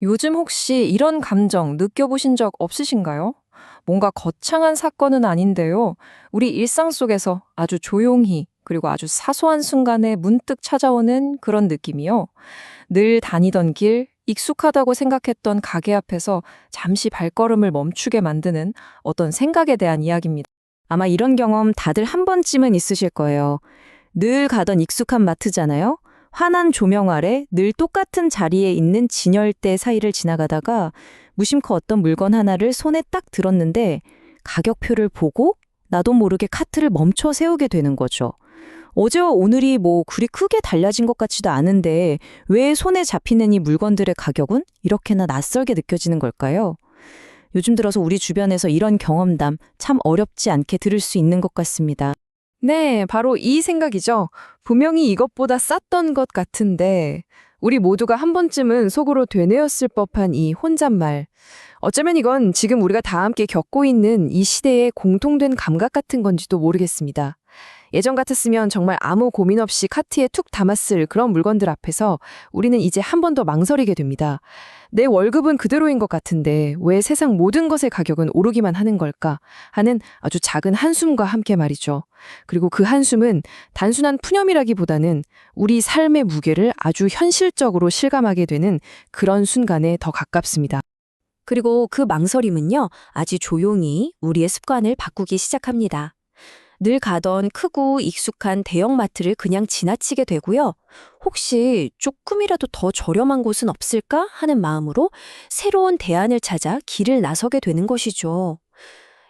요즘 혹시 이런 감정 느껴보신 적 없으신가요? 뭔가 거창한 사건은 아닌데요. 우리 일상 속에서 아주 조용히 그리고 아주 사소한 순간에 문득 찾아오는 그런 느낌이요. 늘 다니던 길, 익숙하다고 생각했던 가게 앞에서 잠시 발걸음을 멈추게 만드는 어떤 생각에 대한 이야기입니다. 아마 이런 경험 다들 한 번쯤은 있으실 거예요. 늘 가던 익숙한 마트잖아요. 환한 조명 아래 늘 똑같은 자리에 있는 진열대 사이를 지나가다가 무심코 어떤 물건 하나를 손에 딱 들었는데 가격표를 보고 나도 모르게 카트를 멈춰 세우게 되는 거죠. 어제와 오늘이 뭐 그리 크게 달라진 것 같지도 않은데 왜 손에 잡히는 이 물건들의 가격은 이렇게나 낯설게 느껴지는 걸까요? 요즘 들어서 우리 주변에서 이런 경험담 참 어렵지 않게 들을 수 있는 것 같습니다. 네, 바로 이 생각이죠. 분명히 이것보다 쌌던 것 같은데, 우리 모두가 한 번쯤은 속으로 되뇌었을 법한 이 혼잣말. 어쩌면 이건 지금 우리가 다 함께 겪고 있는 이 시대의 공통된 감각 같은 건지도 모르겠습니다. 예전 같았으면 정말 아무 고민 없이 카트에 툭 담았을 그런 물건들 앞에서 우리는 이제 한 번 더 망설이게 됩니다. 내 월급은 그대로인 것 같은데 왜 세상 모든 것의 가격은 오르기만 하는 걸까 하는 아주 작은 한숨과 함께 말이죠. 그리고 그 한숨은 단순한 푸념이라기보다는 우리 삶의 무게를 아주 현실적으로 실감하게 되는 그런 순간에 더 가깝습니다. 그리고 그 망설임은요, 아주 조용히 우리의 습관을 바꾸기 시작합니다. 늘 가던 크고 익숙한 대형마트를 그냥 지나치게 되고요. 혹시 조금이라도 더 저렴한 곳은 없을까 하는 마음으로 새로운 대안을 찾아 길을 나서게 되는 것이죠.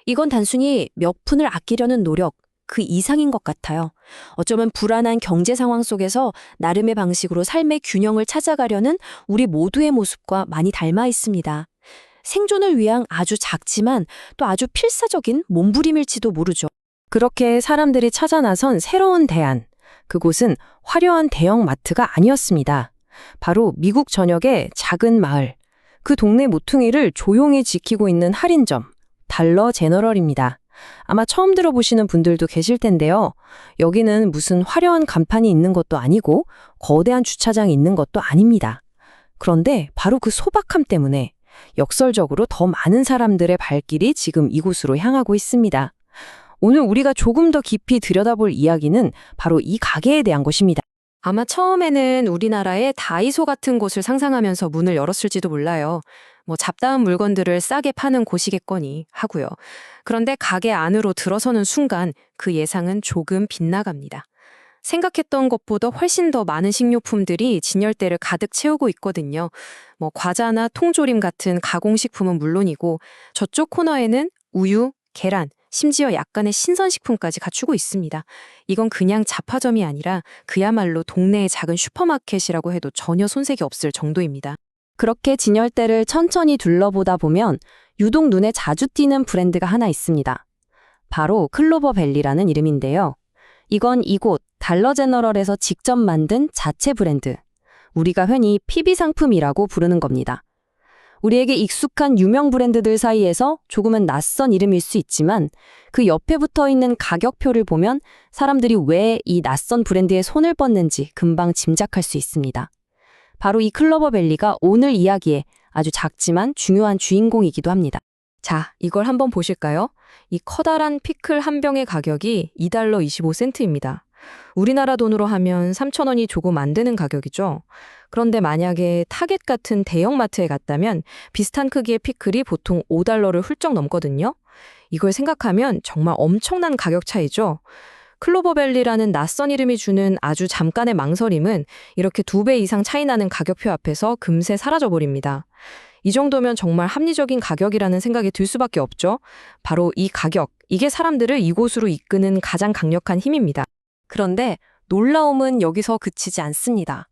이건 단순히 몇 푼을 아끼려는 노력, 그 이상인 것 같아요. 어쩌면 불안한 경제 상황 속에서 나름의 방식으로 삶의 균형을 찾아가려는 우리 모두의 모습과 많이 닮아 있습니다. 생존을 위한 아주 작지만 또 아주 필사적인 몸부림일지도 모르죠. 그렇게 사람들이 찾아 나선 새로운 대안. 그곳은 화려한 대형 마트가 아니었습니다. 바로 미국 전역의 작은 마을. 그 동네 모퉁이를 조용히 지키고 있는 할인점. 달러 제너럴입니다. 아마 처음 들어보시는 분들도 계실 텐데요. 여기는 무슨 화려한 간판이 있는 것도 아니고 거대한 주차장이 있는 것도 아닙니다. 그런데 바로 그 소박함 때문에 역설적으로 더 많은 사람들의 발길이 지금 이곳으로 향하고 있습니다. 오늘 우리가 조금 더 깊이 들여다볼 이야기는 바로 이 가게에 대한 것입니다. 아마 처음에는 우리나라의 다이소 같은 곳을 상상하면서 문을 열었을지도 몰라요. 뭐 잡다한 물건들을 싸게 파는 곳이겠거니 하고요. 그런데 가게 안으로 들어서는 순간 그 예상은 조금 빗나갑니다. 생각했던 것보다 훨씬 더 많은 식료품들이 진열대를 가득 채우고 있거든요. 뭐 과자나 통조림 같은 가공식품은 물론이고 저쪽 코너에는 우유, 계란, 심지어 약간의 신선식품까지 갖추고 있습니다. 이건 그냥 잡화점이 아니라 그야말로 동네의 작은 슈퍼마켓이라고 해도 전혀 손색이 없을 정도입니다. 그렇게 진열대를 천천히 둘러보다 보면 유독 눈에 자주 띄는 브랜드가 하나 있습니다. 바로 클로버밸리라는 이름인데요. 이건 이곳 달러 제너럴에서 직접 만든 자체 브랜드. 우리가 흔히 PB 상품이라고 부르는 겁니다. 우리에게 익숙한 유명 브랜드들 사이에서 조금은 낯선 이름일 수 있지만 그 옆에 붙어 있는 가격표를 보면 사람들이 왜 이 낯선 브랜드에 손을 뻗는지 금방 짐작할 수 있습니다. 바로 이 클로버밸리가 오늘 이야기의 아주 작지만 중요한 주인공이기도 합니다. 자, 이걸 한번 보실까요? 이 커다란 피클 한 병의 가격이 2달러 25센트입니다. 우리나라 돈으로 하면 3,000원이 조금 안 되는 가격이죠. 그런데 만약에 타겟 같은 대형마트에 갔다면 비슷한 크기의 피클이 보통 5달러를 훌쩍 넘거든요. 이걸 생각하면 정말 엄청난 가격 차이죠. 클로버밸리라는 낯선 이름이 주는 아주 잠깐의 망설임은 이렇게 2배 이상 차이 나는 가격표 앞에서 금세 사라져버립니다. 이 정도면 정말 합리적인 가격이라는 생각이 들 수밖에 없죠. 바로 이 가격, 이게 사람들을 이곳으로 이끄는 가장 강력한 힘입니다. 그런데 놀라움은 여기서 그치지 않습니다.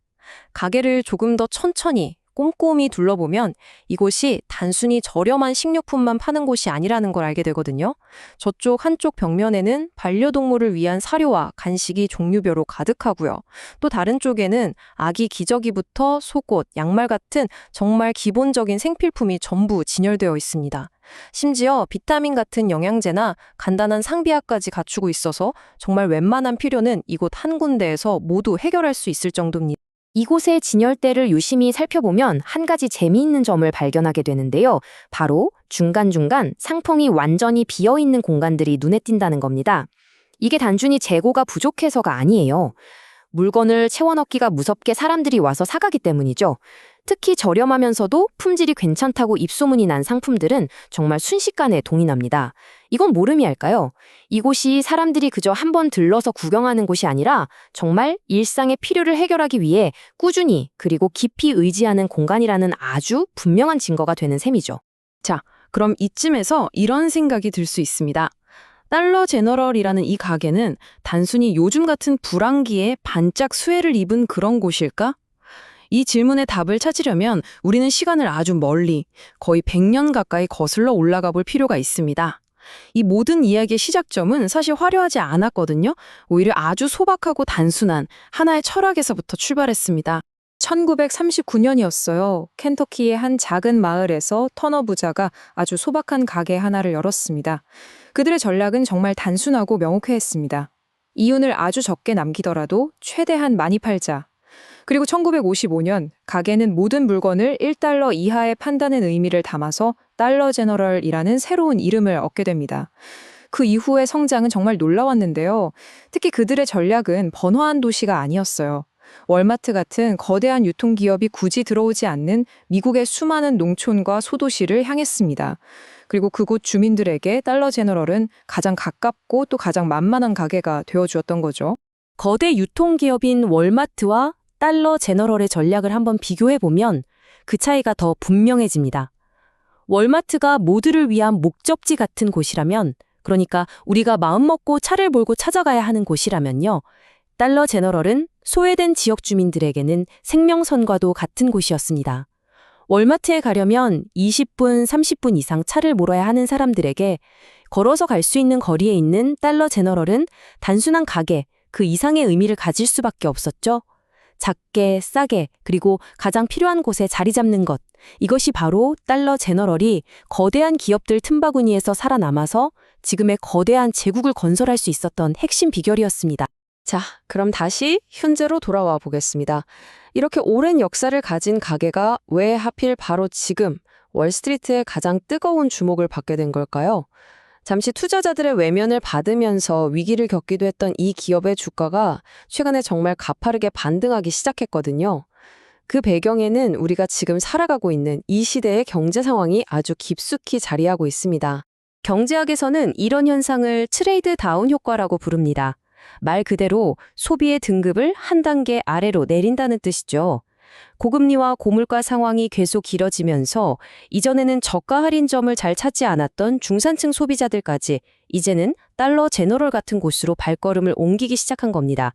가게를 조금 더 천천히, 꼼꼼히 둘러보면 이곳이 단순히 저렴한 식료품만 파는 곳이 아니라는 걸 알게 되거든요. 저쪽 한쪽 벽면에는 반려동물을 위한 사료와 간식이 종류별로 가득하고요. 또 다른 쪽에는 아기 기저귀부터 속옷, 양말 같은 정말 기본적인 생필품이 전부 진열되어 있습니다. 심지어 비타민 같은 영양제나 간단한 상비약까지 갖추고 있어서 정말 웬만한 필요는 이곳 한 군데에서 모두 해결할 수 있을 정도입니다. 이곳의 진열대를 유심히 살펴보면 한 가지 재미있는 점을 발견하게 되는데요. 바로 중간중간 상품이 완전히 비어있는 공간들이 눈에 띈다는 겁니다. 이게 단순히 재고가 부족해서가 아니에요. 물건을 채워넣기가 무섭게 사람들이 와서 사가기 때문이죠. 특히 저렴하면서도 품질이 괜찮다고 입소문이 난 상품들은 정말 순식간에 동이 납니다. 이건 뭐름이 할까요? 이곳이 사람들이 그저 한번 들러서 구경하는 곳이 아니라 정말 일상의 필요를 해결하기 위해 꾸준히 그리고 깊이 의지하는 공간이라는 아주 분명한 증거가 되는 셈이죠. 자, 그럼 이쯤에서 이런 생각이 들 수 있습니다. 달러 제너럴이라는 이 가게는 단순히 요즘 같은 불황기에 반짝 수혜를 입은 그런 곳일까? 이 질문의 답을 찾으려면 우리는 시간을 아주 멀리, 거의 100년 가까이 거슬러 올라가 볼 필요가 있습니다. 이 모든 이야기의 시작점은 사실 화려하지 않았거든요. 오히려 아주 소박하고 단순한 하나의 철학에서부터 출발했습니다. 1939년이었어요. 켄터키의 한 작은 마을에서 터너 부자가 아주 소박한 가게 하나를 열었습니다. 그들의 전략은 정말 단순하고 명확했습니다. 이윤을 아주 적게 남기더라도 최대한 많이 팔자. 그리고 1955년 가게는 모든 물건을 1달러 이하에 판다는 의미를 담아서 달러 제너럴이라는 새로운 이름을 얻게 됩니다. 그 이후의 성장은 정말 놀라웠는데요. 특히 그들의 전략은 번화한 도시가 아니었어요. 월마트 같은 거대한 유통기업이 굳이 들어오지 않는 미국의 수많은 농촌과 소도시를 향했습니다. 그리고 그곳 주민들에게 달러 제너럴은 가장 가깝고 또 가장 만만한 가게가 되어주었던 거죠. 거대 유통기업인 월마트와 달러 제너럴의 전략을 한번 비교해보면 그 차이가 더 분명해집니다. 월마트가 모두를 위한 목적지 같은 곳이라면, 그러니까 우리가 마음먹고 차를 몰고 찾아가야 하는 곳이라면요. 달러 제너럴은 소외된 지역 주민들에게는 생명선과도 같은 곳이었습니다. 월마트에 가려면 20분, 30분 이상 차를 몰아야 하는 사람들에게 걸어서 갈 수 있는 거리에 있는 달러 제너럴은 단순한 가게, 그 이상의 의미를 가질 수밖에 없었죠. 작게, 싸게, 그리고 가장 필요한 곳에 자리 잡는 것. 이것이 바로 달러 제너럴이 거대한 기업들 틈바구니에서 살아남아서 지금의 거대한 제국을 건설할 수 있었던 핵심 비결이었습니다. 자, 그럼 다시 현재로 돌아와 보겠습니다. 이렇게 오랜 역사를 가진 가게가 왜 하필 바로 지금 월스트리트의 가장 뜨거운 주목을 받게 된 걸까요? 잠시 투자자들의 외면을 받으면서 위기를 겪기도 했던 이 기업의 주가가 최근에 정말 가파르게 반등하기 시작했거든요. 그 배경에는 우리가 지금 살아가고 있는 이 시대의 경제 상황이 아주 깊숙이 자리하고 있습니다. 경제학에서는 이런 현상을 트레이드 다운 효과라고 부릅니다. 말 그대로 소비의 등급을 한 단계 아래로 내린다는 뜻이죠. 고금리와 고물가 상황이 계속 길어지면서 이전에는 저가 할인점을 잘 찾지 않았던 중산층 소비자들까지 이제는 달러 제너럴 같은 곳으로 발걸음을 옮기기 시작한 겁니다.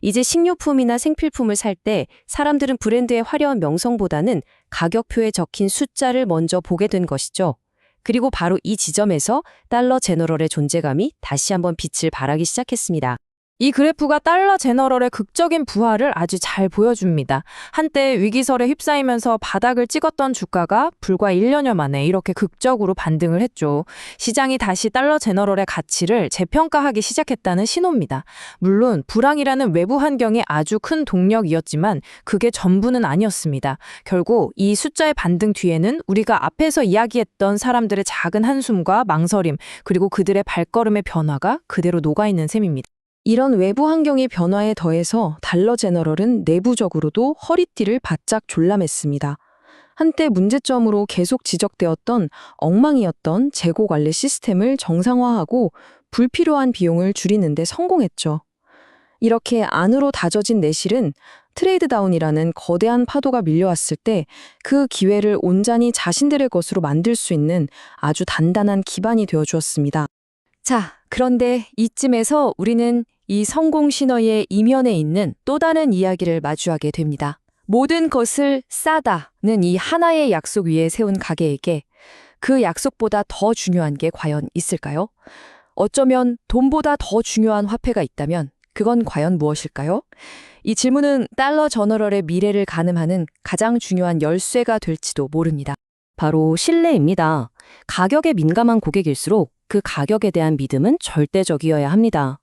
이제 식료품이나 생필품을 살 때 사람들은 브랜드의 화려한 명성보다는 가격표에 적힌 숫자를 먼저 보게 된 것이죠. 그리고 바로 이 지점에서 달러 제너럴의 존재감이 다시 한번 빛을 발하기 시작했습니다. 이 그래프가 달러 제너럴의 극적인 부활을 아주 잘 보여줍니다. 한때 위기설에 휩싸이면서 바닥을 찍었던 주가가 불과 1년여 만에 이렇게 극적으로 반등을 했죠. 시장이 다시 달러 제너럴의 가치를 재평가하기 시작했다는 신호입니다. 물론 불황이라는 외부 환경이 아주 큰 동력이었지만 그게 전부는 아니었습니다. 결국 이 숫자의 반등 뒤에는 우리가 앞에서 이야기했던 사람들의 작은 한숨과 망설임, 그리고 그들의 발걸음의 변화가 그대로 녹아있는 셈입니다. 이런 외부 환경의 변화에 더해서 달러 제너럴은 내부적으로도 허리띠를 바짝 졸라맸습니다. 한때 문제점으로 계속 지적되었던 엉망이었던 재고 관리 시스템을 정상화하고 불필요한 비용을 줄이는 데 성공했죠. 이렇게 안으로 다져진 내실은 트레이드 다운이라는 거대한 파도가 밀려왔을 때 그 기회를 온전히 자신들의 것으로 만들 수 있는 아주 단단한 기반이 되어주었습니다. 자, 그런데 이쯤에서 우리는 이 성공 신화의 이면에 있는 또 다른 이야기를 마주하게 됩니다. 모든 것을 싸다는 이 하나의 약속 위에 세운 가게에게 그 약속보다 더 중요한 게 과연 있을까요? 어쩌면 돈보다 더 중요한 화폐가 있다면 그건 과연 무엇일까요? 이 질문은 달러 제너럴의 미래를 가늠하는 가장 중요한 열쇠가 될지도 모릅니다. 바로 신뢰입니다. 가격에 민감한 고객일수록 그 가격에 대한 믿음은 절대적이어야 합니다.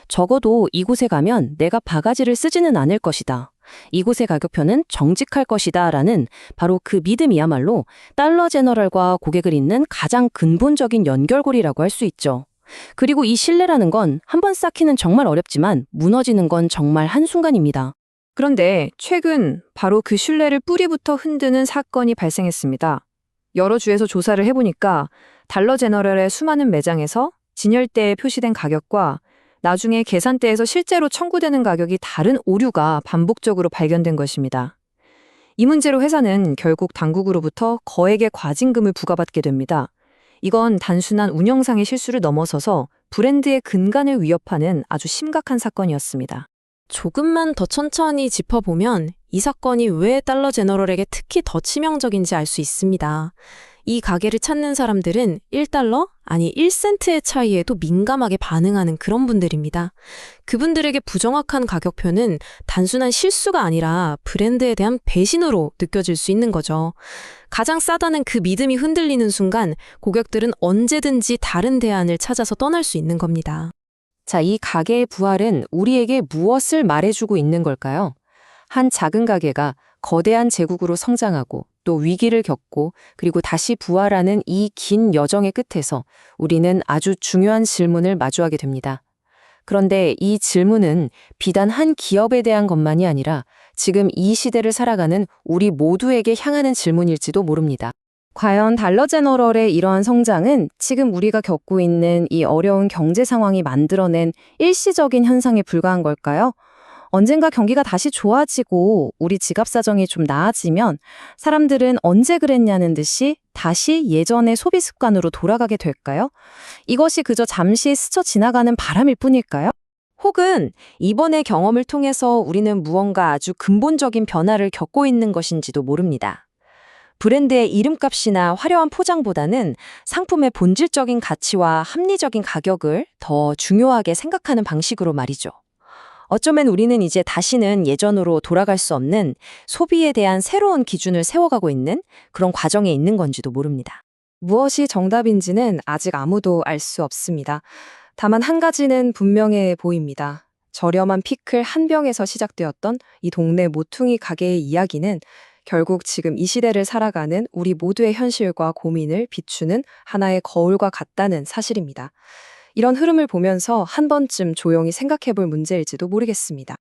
적어도 이곳에 가면 내가 바가지를 쓰지는 않을 것이다. 이곳의 가격표는 정직할 것이다. 라는 바로 그 믿음이야말로 달러 제너럴과 고객을 잇는 가장 근본적인 연결고리라고 할 수 있죠. 그리고 이 신뢰라는 건 한번 쌓기는 정말 어렵지만 무너지는 건 정말 한순간입니다. 그런데 최근 바로 그 신뢰를 뿌리부터 흔드는 사건이 발생했습니다. 여러 주에서 조사를 해보니까 달러 제너럴의 수많은 매장에서 진열대에 표시된 가격과 나중에 계산대에서 실제로 청구되는 가격이 다른 오류가 반복적으로 발견된 것입니다. 이 문제로 회사는 결국 당국으로부터 거액의 과징금을 부과받게 됩니다. 이건 단순한 운영상의 실수를 넘어서서 브랜드의 근간을 위협하는 아주 심각한 사건이었습니다. 조금만 더 천천히 짚어보면 이 사건이 왜 달러 제너럴에게 특히 더 치명적인지 알 수 있습니다. 이 가게를 찾는 사람들은 1달러? 아니 1센트의 차이에도 민감하게 반응하는 그런 분들입니다. 그분들에게 부정확한 가격표는 단순한 실수가 아니라 브랜드에 대한 배신으로 느껴질 수 있는 거죠. 가장 싸다는 그 믿음이 흔들리는 순간 고객들은 언제든지 다른 대안을 찾아서 떠날 수 있는 겁니다. 자, 이 가게의 부활은 우리에게 무엇을 말해주고 있는 걸까요? 한 작은 가게가 거대한 제국으로 성장하고 또 위기를 겪고 그리고 다시 부활하는 이 긴 여정의 끝에서 우리는 아주 중요한 질문을 마주하게 됩니다. 그런데 이 질문은 비단 한 기업에 대한 것만이 아니라 지금 이 시대를 살아가는 우리 모두에게 향하는 질문일지도 모릅니다. 과연 달러 제너럴의 이러한 성장은 지금 우리가 겪고 있는 이 어려운 경제 상황이 만들어낸 일시적인 현상에 불과한 걸까요? 언젠가 경기가 다시 좋아지고 우리 지갑 사정이 좀 나아지면 사람들은 언제 그랬냐는 듯이 다시 예전의 소비 습관으로 돌아가게 될까요? 이것이 그저 잠시 스쳐 지나가는 바람일 뿐일까요? 혹은 이번의 경험을 통해서 우리는 무언가 아주 근본적인 변화를 겪고 있는 것인지도 모릅니다. 브랜드의 이름값이나 화려한 포장보다는 상품의 본질적인 가치와 합리적인 가격을 더 중요하게 생각하는 방식으로 말이죠. 어쩌면 우리는 이제 다시는 예전으로 돌아갈 수 없는 소비에 대한 새로운 기준을 세워가고 있는 그런 과정에 있는 건지도 모릅니다. 무엇이 정답인지는 아직 아무도 알 수 없습니다. 다만 한 가지는 분명해 보입니다. 저렴한 피클 한 병에서 시작되었던 이 동네 모퉁이 가게의 이야기는 결국 지금 이 시대를 살아가는 우리 모두의 현실과 고민을 비추는 하나의 거울과 같다는 사실입니다. 이런 흐름을 보면서 한 번쯤 조용히 생각해 볼 문제일지도 모르겠습니다.